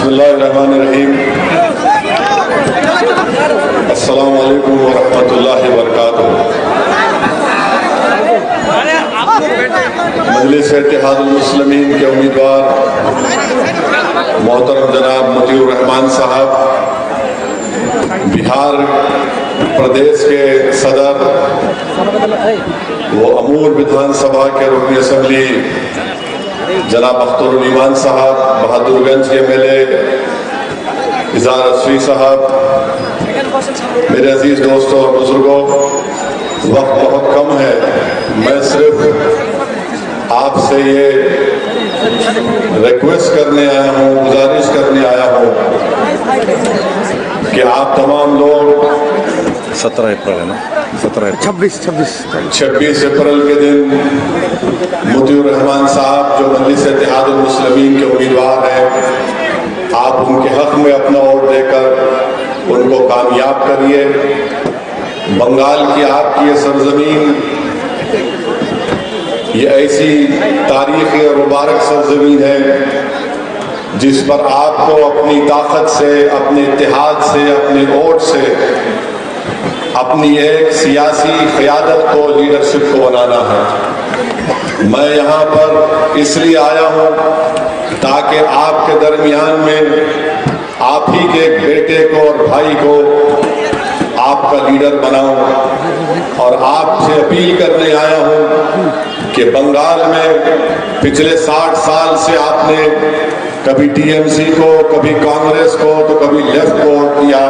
बिस्मिल्लाहिर्रहमानिर्रहीम। अस्सलामु अलैकुम वरहमतुल्लाहि वबरकातुहू। मजलिस इत्तेहादुल मुस्लिमीन के उम्मीदवार मोहतरम जनाब मतीउर रहमान साहब, बिहार प्रदेश के सदर वो अमूर विधानसभा के रुकन असम्बली जनाब अख्तरुल ईमान साहब, बहादुरगंज के एमएलए इज़हार असफी साहब, मेरे अजीज दोस्तों और बुजुर्गों, वक्त बहुत कम है। मैं सिर्फ आपसे ये रिक्वेस्ट करने आया हूँ, गुजारिश करने आया हूँ कि आप तमाम लोग 17 अप्रैल है ना, 26 अप्रैल के दिन मतीउर रहमान साहब जो मजलिस इत्तेहादुल मुस्लिमीन के उम्मीदवार हैं, आप उनके हक में अपना वोट देकर उनको कामयाब करिए। बंगाल की आपकी ये सरजमीन, ये ऐसी तारीखी और मुबारक सरजमीन है जिस पर आपको अपनी ताकत से, अपने इत्तेहाद से, अपने वोट से अपनी एक सियासी क़यादत को, लीडरशिप को बनाना है। मैं यहाँ पर इसलिए आया हूँ ताकि आपके दरमियान में आप ही के एक बेटे को और भाई को आपका लीडर बनाऊं और आपसे अपील करने आया हूँ कि बंगाल में पिछले 60 साल से आपने कभी टीएमसी को, कभी कांग्रेस को, तो कभी लेफ्ट को वोट दिया।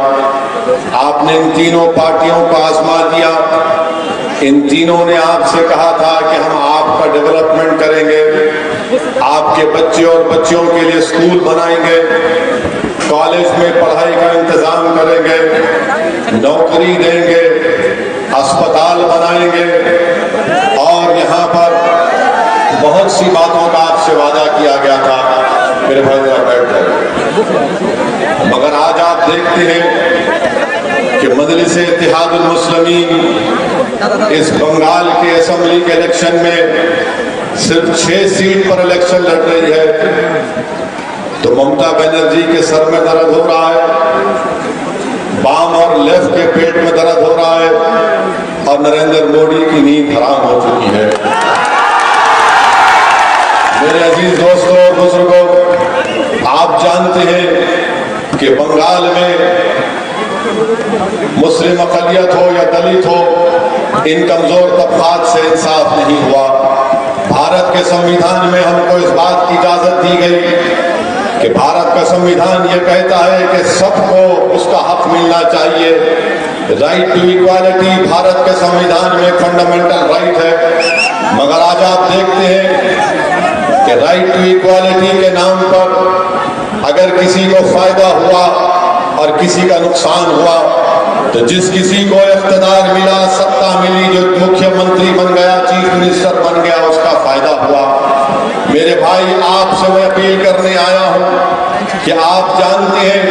आपने इन तीनों पार्टियों को आजमा दिया। इन तीनों ने आपसे कहा था कि हम आपका डेवलपमेंट करेंगे, आपके बच्चे और बच्चियों के लिए स्कूल बनाएंगे, कॉलेज में पढ़ाई का इंतजाम करेंगे, नौकरी देंगे, अस्पताल बनाएंगे और यहाँ पर बहुत सी बातों का आपसे वादा किया गया था। मेरे भाई जरा बैठ जाए। मगर आज आप देखते हैं कि मजलिस इत्तेहादुल मुस्लिमीन इस बंगाल के असेंबली के इलेक्शन में सिर्फ 6 सीट पर इलेक्शन लड़ रही है। तो ममता बनर्जी के सर में दर्द हो रहा है, बाम और लेफ्ट के पेट में दर्द हो रहा है और नरेंद्र मोदी की नींद हराम हो चुकी है। मेरे अजीज दोस्तों और बुजुर्गों, आप जानते हैं कि बंगाल में मुस्लिम अक़लियत हो या दलित हो, इन कमजोर तबकात से इंसाफ नहीं हुआ। भारत के संविधान में हमको इस बात की इजाजत दी गई कि भारत का संविधान ये कहता है कि सबको उसका हक मिलना चाहिए। राइट टू इक्वालिटी भारत के संविधान में फंडामेंटल राइट है। मगर आज आप देखते हैं कि राइट टू इक्वालिटी के नाम पर अगर किसी को फायदा हुआ और किसी का नुकसान हुआ, तो जिस किसी को इख्तियार मिला, सत्ता मिली, जो मुख्यमंत्री बन गया, चीफ मिनिस्टर बन गया, उसका फायदा हुआ। मेरे भाई, आपसे मैं अपील करने आया हूं कि आप जानते हैं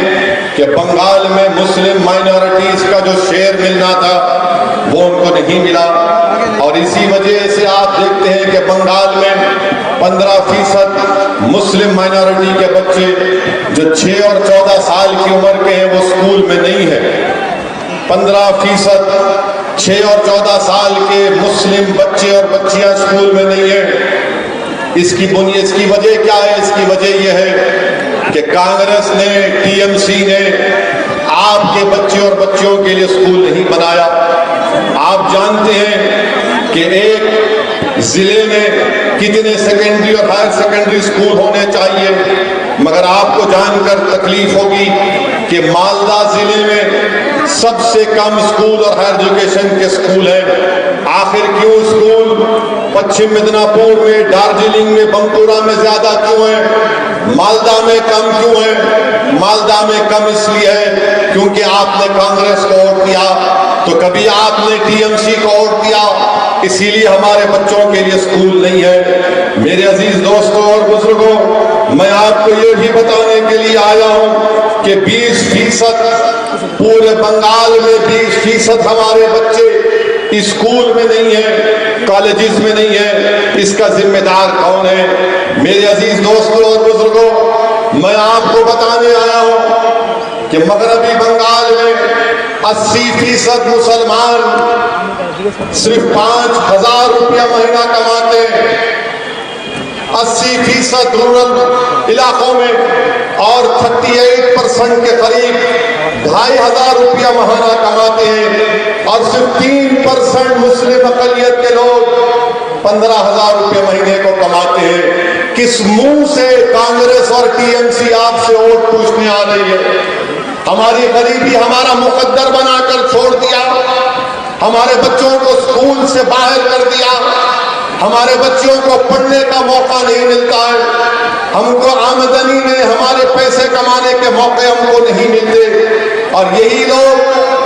कि बंगाल में मुस्लिम माइनॉरिटीज का जो शेयर मिलना था वो उनको नहीं मिला और इसी वजह से आप देखते हैं कि बंगाल में 15% मुस्लिम माइनॉरिटी के बच्चे जो 6 और 14 साल की उम्र के हैं वो स्कूल में नहीं है। 15% 6 और 14 साल के मुस्लिम बच्चे और बच्चियां स्कूल में नहीं है। इसकी वजह क्या है? इसकी वजह यह है कि कांग्रेस ने, टीएमसी ने आपके बच्चे और बच्चियों के लिए स्कूल नहीं बनाया। आप जानते हैं कि एक जिले में कितने सेकेंडरी और हायर सेकेंडरी स्कूल होने चाहिए, मगर आपको जानकर तकलीफ होगी कि मालदा जिले में सबसे कम स्कूल और हायर एजुकेशन के स्कूल हैं। आखिर क्यों स्कूल पश्चिम मिदनापुर में, दार्जिलिंग में, बंकुरा में ज्यादा क्यों है, मालदा में कम क्यों है? मालदा में कम इसलिए है क्योंकि आपने कांग्रेस को वोट दिया, तो कभी आपने टीएमसी को वोट दिया, इसीलिए हमारे बच्चों के लिए स्कूल नहीं है। मेरे अजीज दोस्तों और बुजुर्गों, मैं आपको ये भी बताने के लिए आया हूं कि 20% पूरे बंगाल में 20% हमारे बच्चे स्कूल में नहीं है, कॉलेजेस में नहीं है। इसका जिम्मेदार कौन है? मेरे अजीज दोस्तों और बुजुर्गों, मैं आपको बताने आया हूं कि मगरबी बंगाल में 80% मुसलमान सिर्फ 5,000 रुपया महीना कमाते हैं। 80% रूरल इलाकों में और 38% के करीब 2,500 रुपया महीना कमाते हैं और सिर्फ 3% मुस्लिम अकलियत के लोग 15,000 रुपये महीने को कमाते हैं। किस मुंह से कांग्रेस और टीएमसी आपसे वोट पूछने आ रही है? हमारी गरीबी हमारा मुकद्दर बनाकर छोड़ दिया, हमारे बच्चों को स्कूल से बाहर कर दिया, हमारे बच्चों को पढ़ने का मौका नहीं मिलता है, हमको आमदनी में हमारे पैसे कमाने के मौके हमको नहीं मिलते और यही लोग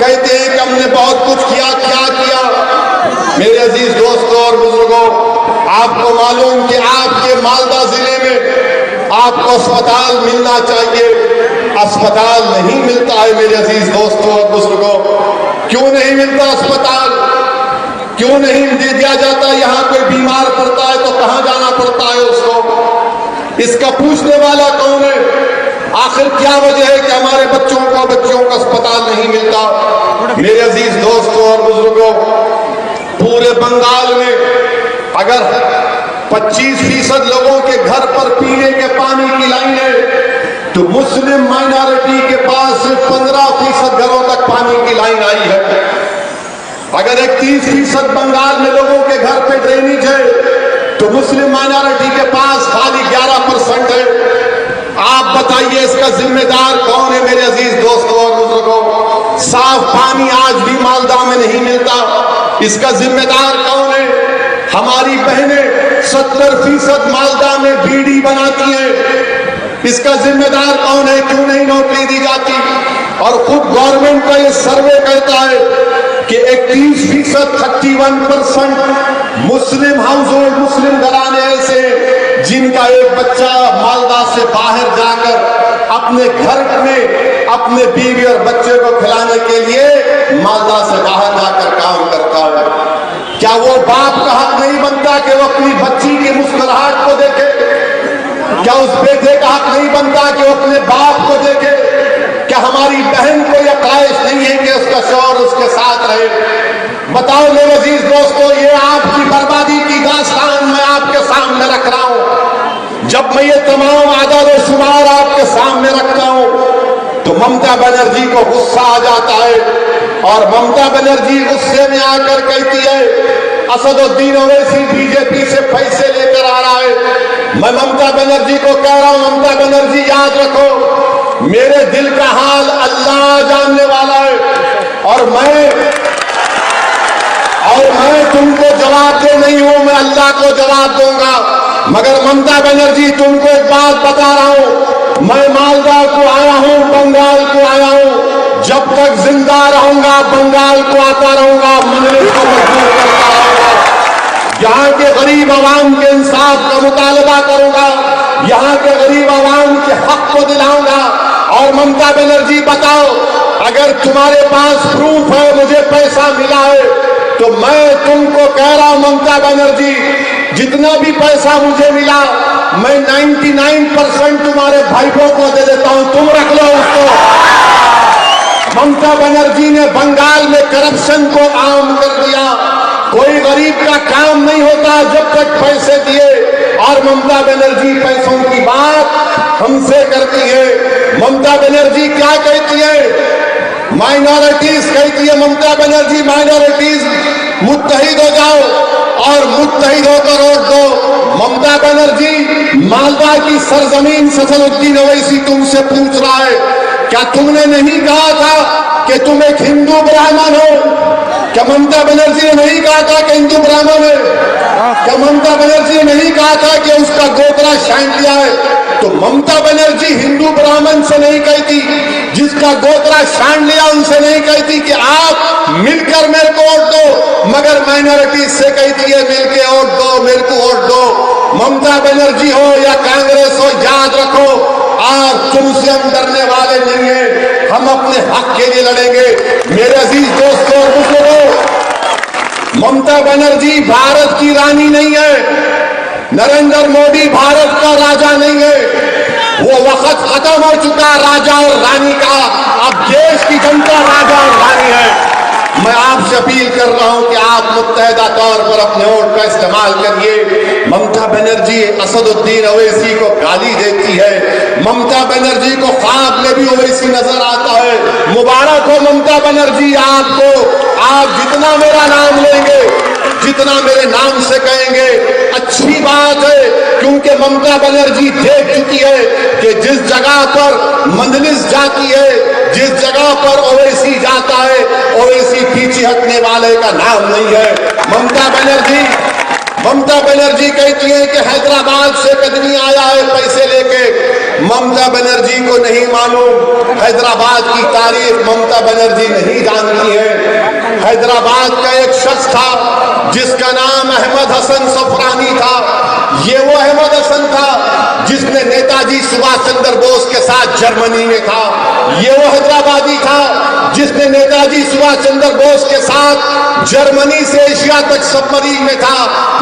कहते हैं कि हमने बहुत कुछ किया। क्या किया? मेरे अजीज दोस्तों और बुजुर्गों, आपको मालूम कि आपके मालदा जिले में आपको अस्पताल मिलना चाहिए, अस्पताल नहीं मिलता है। मेरे अजीज दोस्तों और बुजुर्गों, क्यों नहीं मिलता अस्पताल? क्यों नहीं दे दिया जाता? यहाँ कोई बीमार पड़ता है तो कहाँ जाना पड़ता है उसको? इसका पूछने वाला कौन है? आखिर क्या वजह है कि हमारे बच्चों को अस्पताल नहीं मिलता? मेरे अजीज दोस्तों और बुजुर्गों, पूरे बंगाल में अगर 25% लोगों के घर पर पीने के पानी की लाइन है तो मुस्लिम माइनॉरिटी के पास सिर्फ 15% घरों तक पानी की लाइन आई है। अगर 31% बंगाल में लोगों के घर पे ड्रेनेज है तो मुस्लिम माइनॉरिटी के पास खाली 11% है। आप बताइए इसका जिम्मेदार कौन है? मेरे अजीज दोस्तों और बुजुर्गों, साफ पानी आज भी मालदा में नहीं मिलता, इसका जिम्मेदार कौन है? हमारी बहनें 70% मालदा में बीड़ी बनाती हैं, इसका जिम्मेदार कौन है? क्यों नहीं नौकरी दी जाती? और खुद गवर्नमेंट का ये सर्वे कहता है कि 31% 31% मुस्लिम हाउस होल्ड, मुस्लिम घराने ऐसे जिनका एक बच्चा मालदा से बाहर जाकर अपने घर में अपने बीवी और बच्चे को खिलाने के लिए मालदा से बाहर जाकर काम करता है। क्या वो बाप का हक नहीं बनता कि वो अपनी बच्ची की मुस्कुराहट को देखे? क्या उस बेटे का हक नहीं बनता कि वो अपने बाप को देखे? क्या हमारी बहन को यह ख्वाहिश नहीं है कि उसका शौहर उसके साथ रहे? बताओ मेरे अजीज दोस्तों, ये आपकी बर्बादी की दास्तान मैं आपके सामने रख रहा हूं। जब मैं ये तमाम आदाद और शुमार आपके सामने रखता हूं तो ममता बनर्जी को गुस्सा आ जाता है और ममता बनर्जी गुस्से में आकर कहती है असदुद्दीन ओवैसी बीजेपी से पैसे लेकर आ रहा है। मैं ममता बनर्जी को कह रहा हूं, ममता बनर्जी याद रखो, मेरे दिल का हाल अल्लाह जानने वाला है और मैं तुमको जवाब दे नहीं हूं, मैं अल्लाह को जवाब दूंगा। मगर ममता बनर्जी, तुमको एक बात बता रहा हूं, मैं मालदा को आया हूं, बंगाल को आया हूं, जब तक जिंदा रहूंगा बंगाल को आता रहूंगा, मजलिस को मजबूर करता रहूंगा, यहाँ के गरीब आवाम के इंसाफ का मुतालबा करूंगा, यहाँ के गरीब आवाम के हक को दिलाऊंगा। और ममता बनर्जी बताओ, अगर तुम्हारे पास प्रूफ है मुझे पैसा मिला है तो मैं तुमको कह रहा हूं ममता बनर्जी, जितना भी पैसा मुझे मिला मैं 99% तुम्हारे भाइयों को दे देता हूं, तुम रख लो उसको। ममता बनर्जी ने बंगाल में करप्शन को आम कर दिया, कोई गरीब का काम नहीं होता जब तक पैसे दिए, और ममता बनर्जी पैसों की बात हमसे करती है। ममता बनर्जी क्या कहती है? माइनॉरिटीज कहती है ममता बनर्जी, माइनॉरिटीज मुत्तहिद हो जाओ और मुत्तहिद होकर वोट दो। ममता बनर्जी, मालदा की सरजमीन असदुद्दीन ओवैसी तुमसे पूछ रहा है, क्या तुमने नहीं कहा था कि तुम एक हिंदू ब्राह्मण हो? क्या ममता बनर्जी ने नहीं कहा था कि हिंदू ब्राह्मण है? क्या ममता बनर्जी ने नहीं कहा था कि उसका गोत्रा छान लिया है? तो ममता बनर्जी हिंदू ब्राह्मण से नहीं कहती, जिसका गोत्रा छान लिया उनसे नहीं कहती कि आप मिलकर मेरे को वोट दो, मगर माइनॉरिटी से कहती है मिलके वोट दो, मेरे को वोट दो। ममता बनर्जी हो या कांग्रेस हो, याद रखो आज तुमसे हम डरने वाले नहीं है, हम अपने हक के लिए लड़ेंगे। मेरे अजीज दोस्तों और बुजुर्गों, ममता बनर्जी भारत की रानी नहीं है, नरेंद्र मोदी भारत का राजा नहीं है। वो वक्त खत्म हो चुका राजा और रानी का। अब देश की जनता राजा और रानी है। मैं आपसे अपील कर रहा हूं कि आप मुत्तहदा तौर पर अपने वोट का इस्तेमाल करिए। ममता बनर्जी असदुद्दीन ओवैसी को गाली देती है। ममता बनर्जी को ख्वाब में भी ओवैसी नजर आता है। मुबारक हो ममता बनर्जी आपको। आप जितना मेरा नाम लेंगे, जितना मेरे नाम से कहेंगे, अच्छी बात है, क्योंकि ममता बनर्जी देख चुकी है कि जिस जगह पर मंजलिस जाती है, जिस जगह पर ओवैसी जाता है, ओवैसी पीछे हटने वाले का नाम नहीं है। ममता बनर्जी कहती है कि हैदराबाद से कदमी आया है पैसे लेके। ममता बनर्जी को नहीं मालूम हैदराबाद की तारीख, ममता बनर्जी नहीं जानती है। हैदराबाद का एक शख्स था जिसका नाम अहमद हसन सफरानी था। ये वो अहमद हसन था जिसने नेताजी सुभाष चंद्र बोस के साथ जर्मनी में था। ये वो हैदराबादी था जिसने नेताजी सुभाष चंद्र बोस के साथ जर्मनी से एशिया तक सबमरीन में था।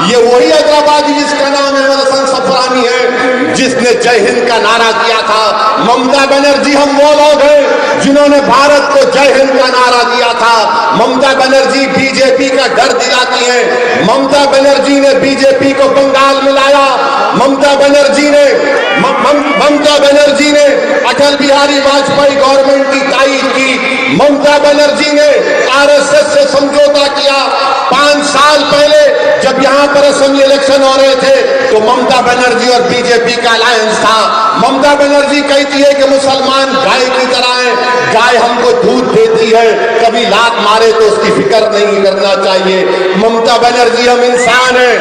ये वही हैदराबादी जिसका नाम अहमद हसन सफरानी है, जिसने जय हिंद का नारा किया था। ममता बनर्जी हम वो लोग हैं जिन्होंने भारत को जय हिंद का नारा दिया था। ममता बनर्जी बीजेपी का डर दिलाती है। ममता बनर्जी ने बीजेपी को बंगाल में लाया। ममता बनर्जी ने अटल बिहारी वाजपेयी गवर्नमेंट की तारीफ की। ममता बनर्जी ने आरएसएस से समझौता किया। 5 साल पहले जब यहां पर असेंबली इलेक्शन हो रहे थे तो ममता बनर्जी और बीजेपी का अलायंस था। ममता बनर्जी कहती है कि मुसलमान गाय की तरह है, गाय हमको दूध देती है, कभी लात मारे तो उसकी फिक्र नहीं करना चाहिए। ममता बनर्जी हम इंसान हैं,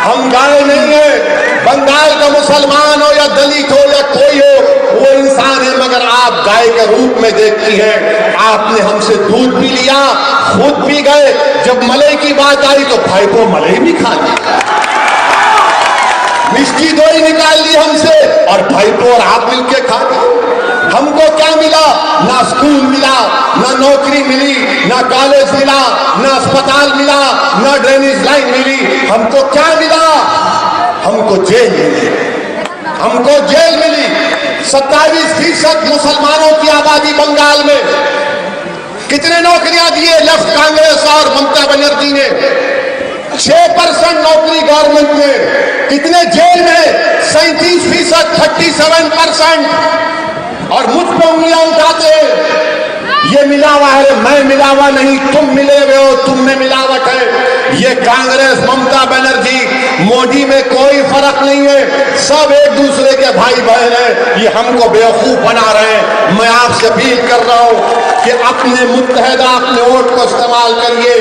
हम गाय नहीं है। बंगाल का मुसलमान हो या दलित हो या कोई हो, वो इंसान है, मगर आप गाय के रूप में देखती हैं। आपने हमसे दूध भी लिया, खुद पी गए। जब मलाई की बात आई तो भाई को मलाई भी खा ली, मिष्टी दोई निकाल ली हमसे और भाई को और आप मिलके खा गए। हमको क्या मिला? ना स्कूल मिला, ना नौकरी मिली, ना कॉलेज मिला, ना अस्पताल मिला, ना ड्रेनेज लाइन मिली। हमको क्या मिला? हमको जेल मिली। हमको जेल मिली। 27% मुसलमानों की आबादी बंगाल में। कितने नौकरियां दिए लेफ्ट कांग्रेस और ममता बनर्जी ने? 6% नौकरी गवर्नमेंट में। कितने जेल में? 37%, 37%। और मुझ पे उंगलियां उठाते हैं, ये मिलावा है। मैं मिलावा नहीं, तुम मिले हुए हो, तुम में मिलावट है। ये कांग्रेस, ममता बनर्जी, मोदी में कोई फर्क नहीं है। सब एक दूसरे के भाई बहन हैं। ये हमको बेवकूफ बना रहे हैं। मैं आपसे अपील कर रहा हूं कि अपने मुत्तहदा अपने वोट को इस्तेमाल करिए।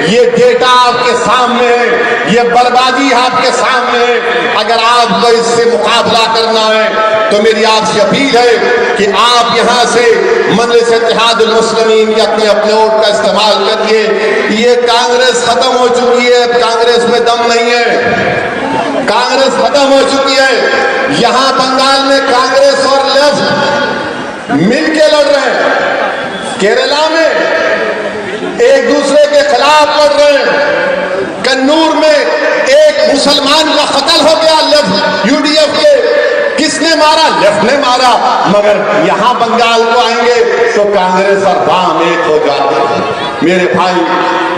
ये डेटा आपके सामने है, ये बर्बादी आपके सामने है। अगर आपको इससे मुकाबला करना है तो मेरी आपसे अपील है कि आप यहां से मजलिस इत्तेहादुल मुस्लिमीन के अपने अपने वोट का इस्तेमाल करिए। ये कांग्रेस खत्म हो चुकी है, अब कांग्रेस में दम नहीं है। कांग्रेस खत्म हो चुकी है। यहां बंगाल में कांग्रेस और लेफ्ट मिलके लड़ रहे हैं। केरला में एक दूसरे के खिलाफ लड़ रहे हैं। कन्नूर में एक मुसलमान का कत्ल हो गया लेफ्ट यूडीएफ के। किसने मारा? लेफ्ट ने मारा। मगर यहां बंगाल को आएंगे तो कांग्रेस और वाम एक हो जाते हैं। मेरे भाई,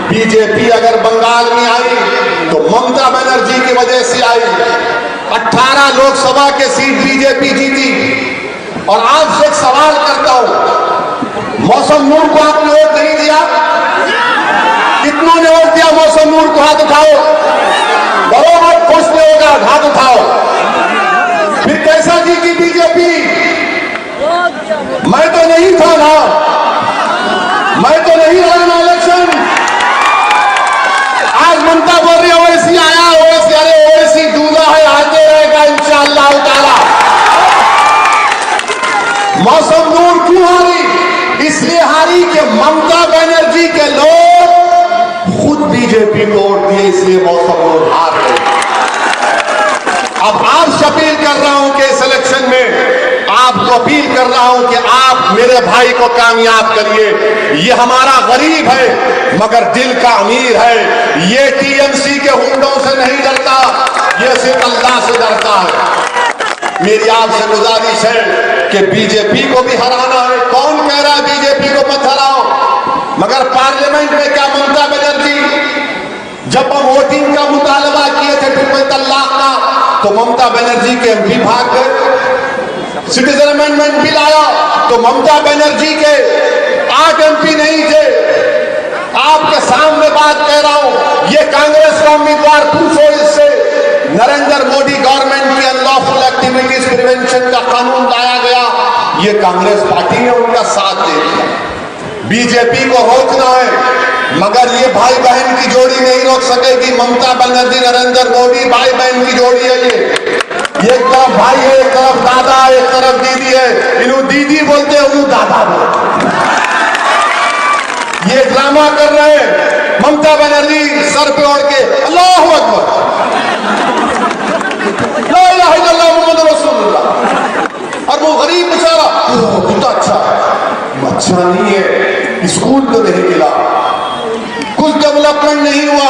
बीजेपी अगर बंगाल में आई तो ममता बनर्जी की वजह से आई। 18 लोकसभा के सीट बीजेपी जीती। और आपसे एक सवाल करता हूं, मौसम नूर को आपने वोट नहीं दिया? कितनों ने वोट दिया मौसम नूर को? हाथ उठाओ। बराबर खुश नहीं होगा, हाथ उठाओ। फिर कैसा जीती बीजेपी? मैं तो नहीं था ना, मैं तो नहीं लड़ा ना इलेक्शन। आज ममता बोल रही है ओवैसी आया, ओवैसी। अरे ओवैसी दूल्हा है, आते रहेगा इंशाअल्लाह ताला। मौसम नूर क्यों हारी? इसलिए हारी कि ममता बनर्जी के लोग खुद बीजेपी को वोट दिए, इसलिए मौसम नूर हार गए। अब आपसे अपील कर रहा हूं कि इस इलेक्शन में आपको अपील कर रहा हूं कि आप मेरे भाई को कामयाब करिए। ये हमारा गरीब है मगर दिल का अमीर है। ये टीएमसी के हुंडों से नहीं डरता, ये सिर्फ अल्लाह से डरता है। मेरी आपसे गुजारिश है कि बीजेपी को भी हराना है। कौन कह रहा है बीजेपी को मत हराओ? मगर पार्लियामेंट में क्या ममता बनर्जी, जब हम वोटिंग का मुतालबा किए थे ट्रिपल तलाक का, तो ममता बनर्जी के एमपी भाग गए। सिटीजन अमेंडमेंट बिल आया तो ममता बनर्जी के 8 एमपी नहीं थे। आपके सामने बात कह रहा हूं, ये कांग्रेस का उम्मीदवार पूछो इससे। नरेंद्र मोदी गवर्नमेंट की अनलॉफुल एक्टिविटीज प्रिवेंशन का कानून लाया गया, ये कांग्रेस पार्टी ने उनका साथ दे दिया। बीजेपी को रोकना है, मगर ये भाई बहन की जोड़ी नहीं रोक सकेगी। ममता बनर्जी नरेंद्र मोदी भाई बहन की जोड़ी है। ये एक तरफ भाई है, एक तरफ दादा, एक तरफ दीदी है। इन्हों दीदी बोलते हैं, उन्हों दादा बोलते हैं। ये ड्रामा कर रहे हैं। ममता बनर्जी सर पे ओढ़ के अल्लाहू अकबर, ला इलाहा इल्लल्लाह मुहम्मद रसूलुल्लाह, और वो गरीब बेचारा कितना अच्छा नहीं है, स्कूल तो नहीं मिला, कुछ डेवलपमेंट नहीं हुआ,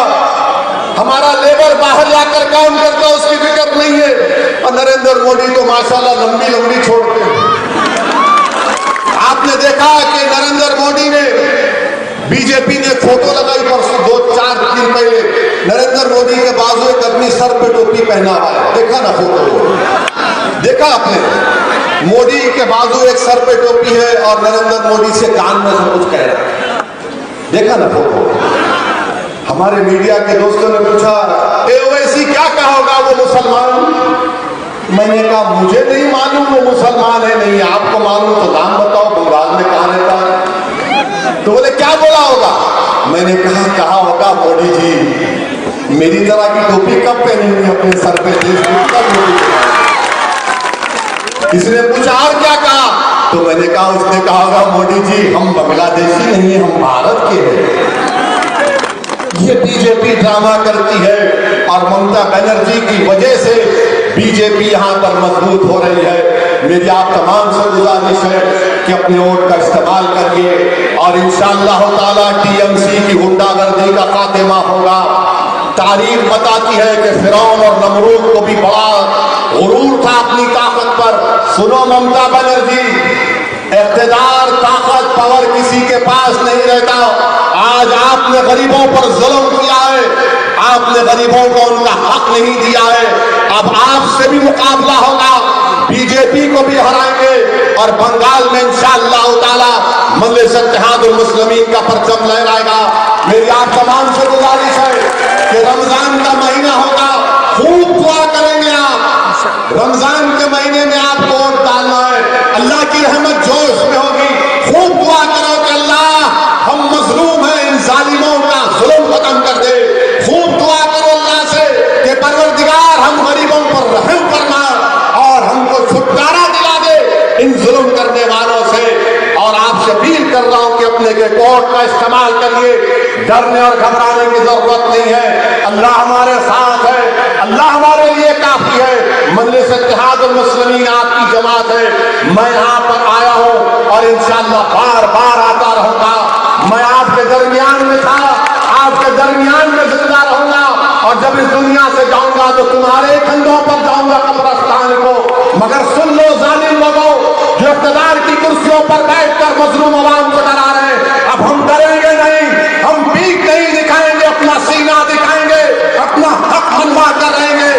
हमारा लेबर बाहर जाकर काम करता उसकी फिक्र नहीं है। और नरेंद्र मोदी तो माशाल्लाह लंबी लंबी छोड़ते हैं। आपने देखा कि नरेंद्र मोदी ने, बीजेपी ने फोटो लगाई परसों 2-4 दिन पहले, नरेंद्र मोदी के बाजू एक आदमी सर पे टोपी पहना हुआ है, देखा ना फोटो? देखा आपने? मोदी के बाजू एक सर पे टोपी है और नरेंद्र मोदी से कान में सब कुछ कह रहा है, देखा ना फोटो? हमारे मीडिया के दोस्तों ने पूछा, ओवैसी क्या कहा होगा वो मुसलमान? मैंने कहा मुझे नहीं मालूम वो मुसलमान है नहीं, आपको मालूम तो नाम बताओ, बंगाल में कहां रहता है? तो बोले क्या बोला होगा? मैंने कहा होगा मोदी जी मेरी तरह की टोपी कब पहनेंगे अपने सर पे, इसने पूछा और क्या कहा? तो मैंने कहा, उसने कहा होगा मोदी जी हम बांग्लादेशी नहीं, हम भारत के हैं। ये बीजेपी ड्रामा करती है और ममता बनर्जी की वजह से बीजेपी यहां पर मजबूत हो रही है। मेरी आप तमाम से गुजारिश है कि अपने वोट का इस्तेमाल करिए और इंशाअल्लाह ताला टीएमसी की गुंडागर्दी का खात्मा होगा। तारीख बताती है कि फिरौन और नमरूद को भी बड़ा गुरूर था अपनी ताकत पर। सुनो ममता बनर्जी, इख्तिदार, ताकत, पावर किसी के पास नहीं रहता। आज आपने गरीबों पर जुल्म किया है, आपने गरीबों को उनका हक नहीं दिया है। अब आपसे भी मुकाबला होगा, बीजेपी को भी हराएंगे और बंगाल में इंशाअल्लाह ताला मजलिस इत्तेहादुल मुस्लिमीन का परचम लहराएगा। मेरी आप तमाम से गुजारिश है कि रमजान का महीना होगा, खूब दुआ करेंगे आप। रमजान के महीने में आपको वोट डालना है, अल्लाह की रहमत जोश में होगी। खूब दुआ करो कि अल्लाह हम मजलूम हैं, इन जालिमों का जुल्म खत्म कर दे। खूब दुआ करो अल्लाह से कि परवरदिगार हम गरीबों पर रहम फरमा और हमको छुटकारा दिला दे इन जुल्म करने वालों से। और आपसे अपील कर रहा हूं कि अपने के कोर्ट का इस्तेमाल करिए, डरने और घबराने की जरूरत नहीं है। अल्लाह हमारे साथ है, अल्लाह हमारे लिए काफी है। मजलिस इत्तेहादुल मुस्लिमीन आपकी जमात है। मैं यहाँ पर आया हूँ और इंशाअल्लाह बार बार आता रहूंगा। मैं आपके दरमियान में था, आपके दरमियान में जिंदा रहूंगा और जब इस दुनिया से जाऊंगा तो तुम्हारे कंधों पर जाऊंगा कब्रिस्तान को। मगर सुन लो जालिम लोगों, जो इख्तिदार की कुर्सियों पर बैठकर मजलूम अवाम को डरा रहे हैं, अब हम डरेंगे नहीं, हम पीठ नहीं दिखाएंगे, अपना सीना दिखाएंगे, अपना हक मनवा कर रहेंगे।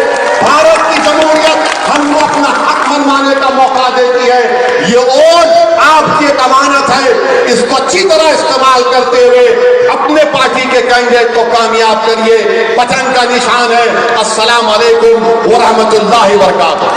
भारत की जमहूरियत हमको अपना हक मनवाने का मौका देती है। ये वोट आपकी एक अमानत है, इसको अच्छी तरह इस्तेमाल करते हुए अपने पार्टी के कैंडिडेट को कामयाब करिए। पतंग का निशान है। अस्सलाम वालेकुम व रहमतुल्लाहि व बरकातुहू।